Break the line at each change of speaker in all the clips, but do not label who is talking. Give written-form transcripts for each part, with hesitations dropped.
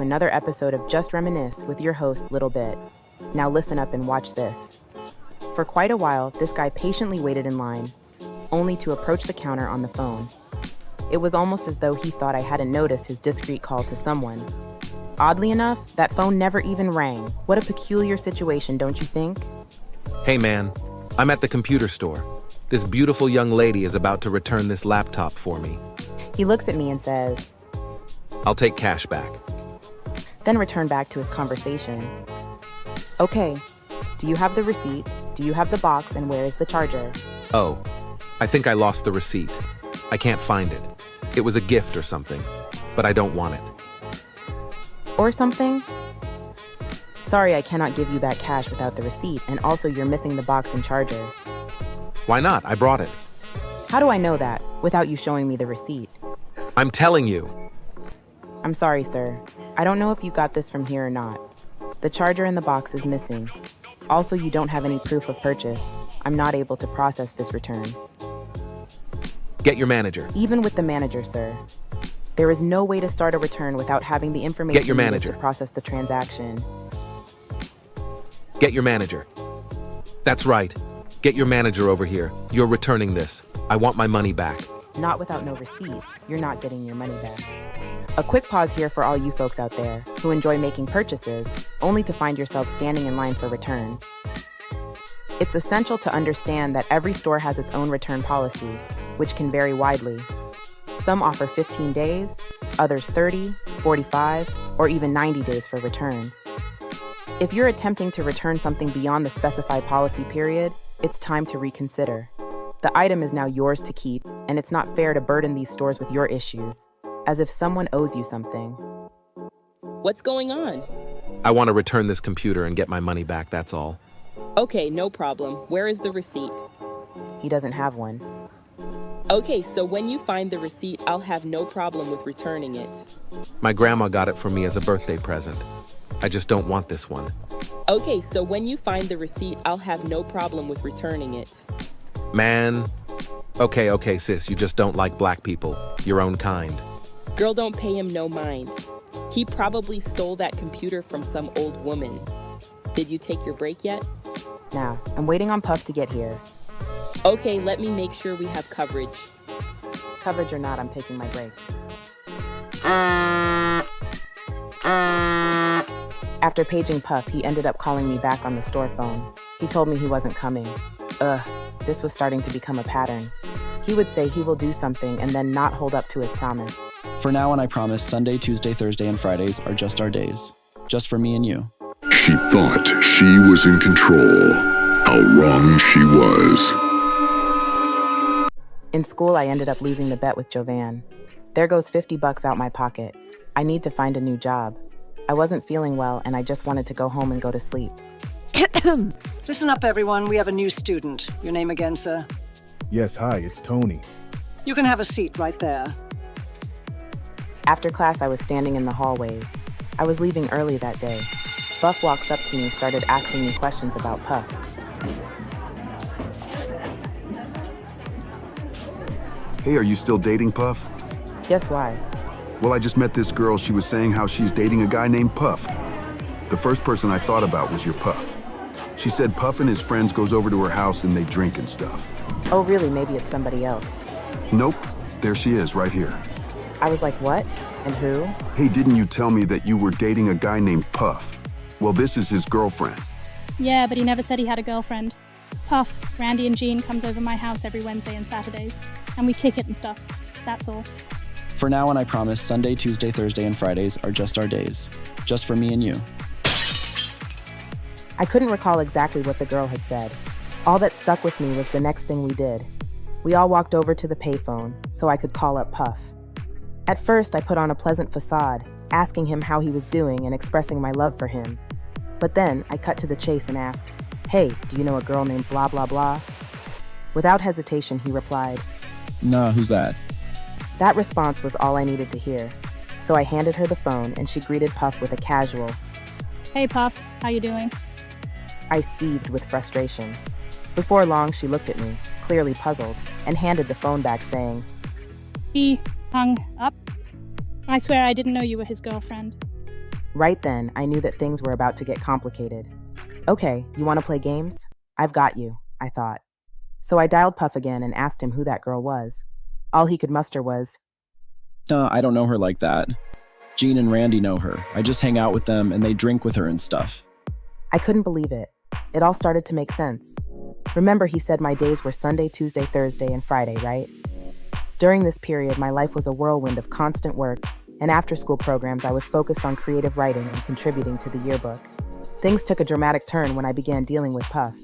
Another episode of Just Reminisce with your host, Lil Bit. Now listen up and watch this. For quite a while, this guy patiently waited in line, only to approach the counter on the phone. It was almost as though he thought I hadn't noticed his discreet call to someone. Oddly enough, that phone never even rang. What a peculiar situation, don't you think?
Hey man, I'm at the computer store. This beautiful young lady is about to return this laptop for me.
He looks at me and says,
I'll take cash back.
then return back to his conversation. Okay, do you have the receipt? Do you have the box, and where is the charger?
Oh, I think I lost the receipt. I can't find it. It was a gift or something, but I don't want it.
Or something? Sorry, I cannot give you back cash without the receipt, and also you're missing the box and charger.
Why not? I brought it.
How do I know that, without you showing me the receipt?
I'm telling you.
I'm sorry, sir. I don't know if you got this from here or not. The charger in the box is missing. Also, you don't have any proof of purchase. I'm not able to process this return.
Get your manager.
Even with the manager, sir. There is no way to start a return without having the information
Get your
needed
manager.
to process the transaction.
Get your manager. That's right. Get your manager over here. You're returning this. I want my money back.
Not without no receipt. You're not getting your money back. A quick pause here for all you folks out there who enjoy making purchases, only to find yourself standing in line for returns. It's essential to understand that every store has its own return policy, which can vary widely. Some offer 15 days, others 30, 45, or even 90 days for returns. If you're attempting to return something beyond the specified policy period, it's time to reconsider. The item is now yours to keep, and it's not fair to burden these stores with your issues, as if someone owes you something.
What's going on?
I want to return this computer and get my money back, that's all.
Okay, no problem. Where is the receipt?
He doesn't have one.
Okay, so when you find the receipt, I'll have no problem with returning it.
My grandma got it for me as a birthday present. I just don't want this one.
Okay, so when you find the receipt, I'll have no problem with returning it.
Man. Okay, sis, you just don't like black people. Your own kind.
Girl, don't pay him no mind. He probably stole that computer from some old woman. Did you take your break yet?
Now, I'm waiting on Puff to get here.
Okay, let me make sure we have coverage.
Coverage or not, I'm taking my break. After paging Puff, he ended up calling me back on the store phone. He told me he wasn't coming. This was starting to become a pattern. He would say he will do something and then not hold up to his promise.
For now on, I promise, Sunday, Tuesday, Thursday, and Fridays are just our days. Just for me and you.
She thought she was in control. How wrong she was.
In school, I ended up losing the bet with Jovan. There goes $50 out my pocket. I need to find a new job. I wasn't feeling well, and I just wanted to go home and go to sleep.
Listen up, everyone. We have a new student. Your name again, sir?
Yes, hi, it's Tony.
You can have a seat right there.
After class, I was standing in the hallways. I was leaving early that day. Buff walks up to me and started asking me questions about Puff.
Hey, are you still dating Puff?
Guess why?
Well, I just met this girl. She was saying how she's dating a guy named Puff. The first person I thought about was your Puff. She said Puff and his friends goes over to her house and they drink and stuff.
Oh, really? Maybe it's somebody else.
Nope. There she is, right here.
I was like, what? And who?
Hey, didn't you tell me that you were dating a guy named Puff? Well, this is his girlfriend.
Yeah, but he never said he had a girlfriend. Puff, Randy and Jean comes over my house every Wednesday and Saturdays, and we kick it and stuff. That's all.
For now on, I promise, Sunday, Tuesday, Thursday, and Fridays are just our days. Just for me and you.
I couldn't recall exactly what the girl had said. All that stuck with me was the next thing we did. We all walked over to the payphone so I could call up Puff. At first, I put on a pleasant facade, asking him how he was doing and expressing my love for him. But then I cut to the chase and asked, "Hey, do you know a girl named blah blah blah?" Without hesitation, he replied,
Nah, who's that?
That response was all I needed to hear. So I handed her the phone and she greeted Puff with a casual,
Hey Puff, how you doing?
I seethed with frustration. Before long, she looked at me, clearly puzzled, and handed the phone back saying,
He hung up? I swear I didn't know you were his girlfriend.
Right then, I knew that things were about to get complicated. Okay, you want to play games? I've got you, I thought. So I dialed Puff again and asked him who that girl was. All he could muster was,
No, I don't know her like that. Jean and Randy know her. I just hang out with them and they drink with her and stuff.
I couldn't believe it. It all started to make sense. Remember, he said my days were Sunday, Tuesday, Thursday, and Friday, right? During this period, my life was a whirlwind of constant work, and after-school programs I was focused on creative writing and contributing to the yearbook. Things took a dramatic turn when I began dealing with Puff.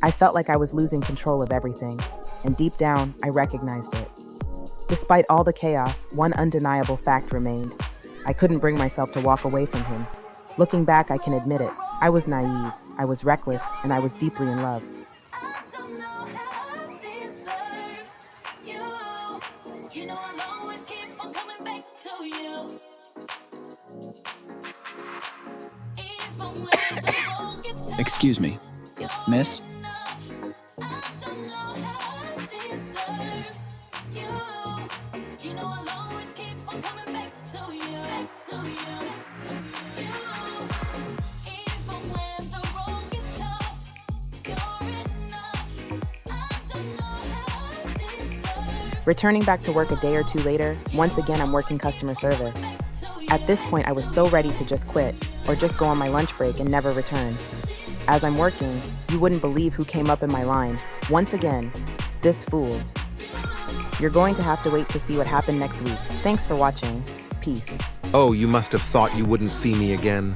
I felt like I was losing control of everything, and deep down, I recognized it. Despite all the chaos, one undeniable fact remained. I couldn't bring myself to walk away from him. Looking back, I can admit it. I was naive, I was reckless, and I was deeply in love.
Excuse me, miss?
Returning back to work a day or two later, once again I'm working customer service. At this point, I was so ready to just quit, or just go on my lunch break and never return. As I'm working, you wouldn't believe who came up in my line. Once again, this fool. You're going to have to wait to see what happened next week. Thanks for watching. Peace.
Oh, you must have thought you wouldn't see me again.